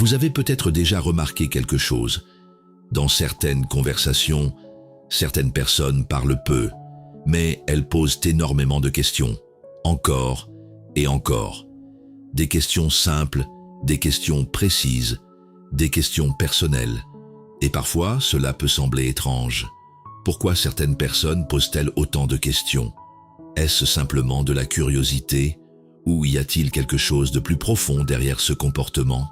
Vous avez peut-être déjà remarqué quelque chose. Dans certaines conversations, certaines personnes parlent peu, mais elles posent énormément de questions, encore et encore. Des questions simples, des questions précises, des questions personnelles. Et parfois, cela peut sembler étrange. Pourquoi certaines personnes posent-elles autant de questions? Est-ce simplement de la curiosité, ou y a-t-il quelque chose de plus profond derrière ce comportement?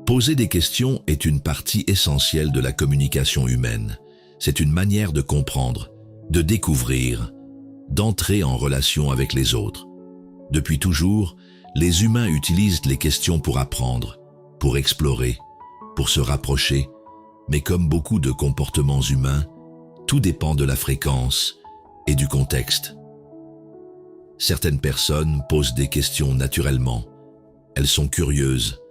Poser des questions est une partie essentielle de la communication humaine. C'est une manière de comprendre, de découvrir, d'entrer en relation avec les autres. Depuis toujours, les humains utilisent les questions pour apprendre, pour explorer, pour se rapprocher, mais comme beaucoup de comportements humains, tout dépend de la fréquence et du contexte. Certaines personnes posent des questions naturellement. Elles sont curieuses,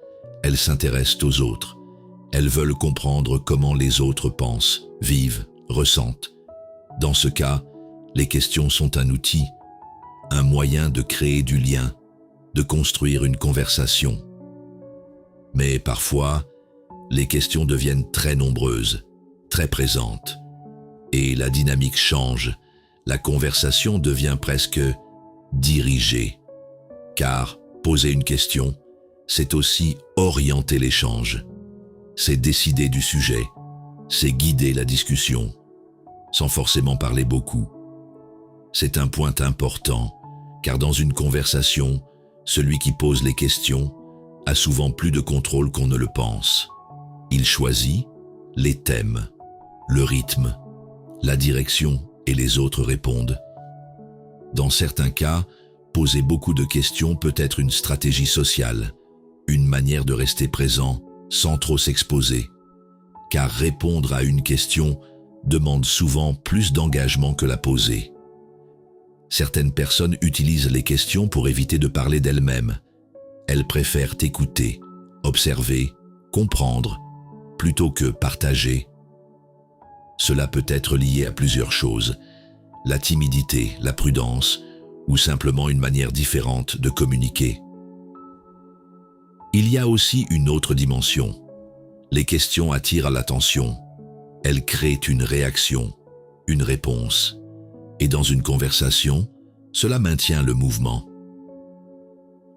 elles s'intéressent aux autres, elles veulent comprendre comment les autres pensent, vivent, ressentent. Dans ce cas, les questions sont un outil, un moyen de créer du lien, de construire une conversation. Mais parfois, les questions deviennent très nombreuses, très présentes. Et la dynamique change, la conversation devient presque dirigée. Car poser une question, c'est aussi orienter l'échange. C'est décider du sujet, c'est guider la discussion, sans forcément parler beaucoup. C'est un point important, car dans une conversation, celui qui pose les questions a souvent plus de contrôle qu'on ne le pense. Il choisit les thèmes, le rythme, la direction et les autres répondent. Dans certains cas, poser beaucoup de questions peut être une stratégie sociale, une manière de rester présent sans trop s'exposer, car répondre à une question demande souvent plus d'engagement que la poser. Certaines personnes utilisent les questions pour éviter de parler d'elles-mêmes. Elles préfèrent écouter, observer, comprendre, plutôt que partager. Cela peut être lié à plusieurs choses, la timidité, la prudence, ou simplement une manière différente de communiquer. Il y a aussi une autre dimension. Les questions attirent l'attention. Elles créent une réaction, une réponse. Et dans une conversation, cela maintient le mouvement.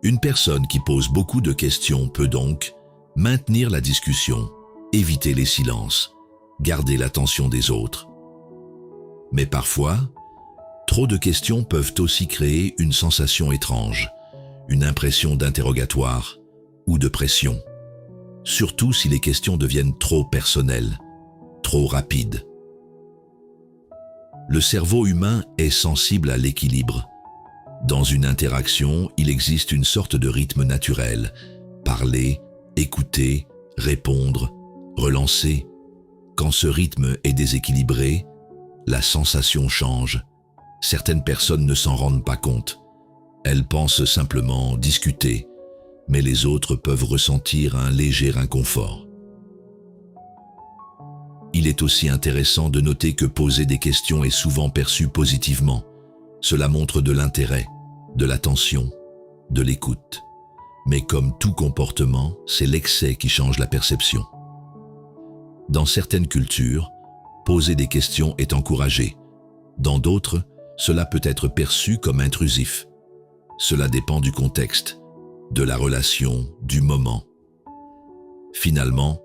Une personne qui pose beaucoup de questions peut donc maintenir la discussion, éviter les silences, garder l'attention des autres. Mais parfois, trop de questions peuvent aussi créer une sensation étrange, une impression d'interrogatoire ou de pression, surtout si les questions deviennent trop personnelles, trop rapides. Le cerveau humain est sensible à l'équilibre. Dans une interaction, il existe une sorte de rythme naturel. Parler, écouter, répondre, relancer. Quand ce rythme est déséquilibré, la sensation change. Certaines personnes ne s'en rendent pas compte. Elles pensent simplement discuter, mais les autres peuvent ressentir un léger inconfort. Il est aussi intéressant de noter que poser des questions est souvent perçu positivement. Cela montre de l'intérêt, de l'attention, de l'écoute. Mais comme tout comportement, c'est l'excès qui change la perception. Dans certaines cultures, poser des questions est encouragé. Dans d'autres, cela peut être perçu comme intrusif. Cela dépend du contexte, de la relation, du moment. Finalement,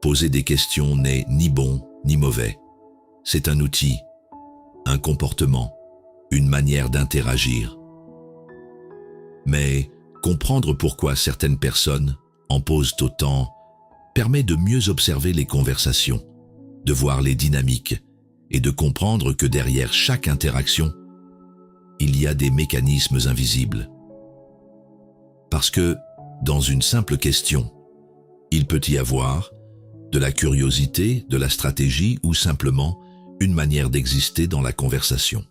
poser des questions n'est ni bon ni mauvais. C'est un outil, un comportement, une manière d'interagir. Mais comprendre pourquoi certaines personnes en posent autant permet de mieux observer les conversations, de voir les dynamiques et de comprendre que derrière chaque interaction, il y a des mécanismes invisibles. Parce que, dans une simple question, il peut y avoir de la curiosité, de la stratégie ou simplement une manière d'exister dans la conversation.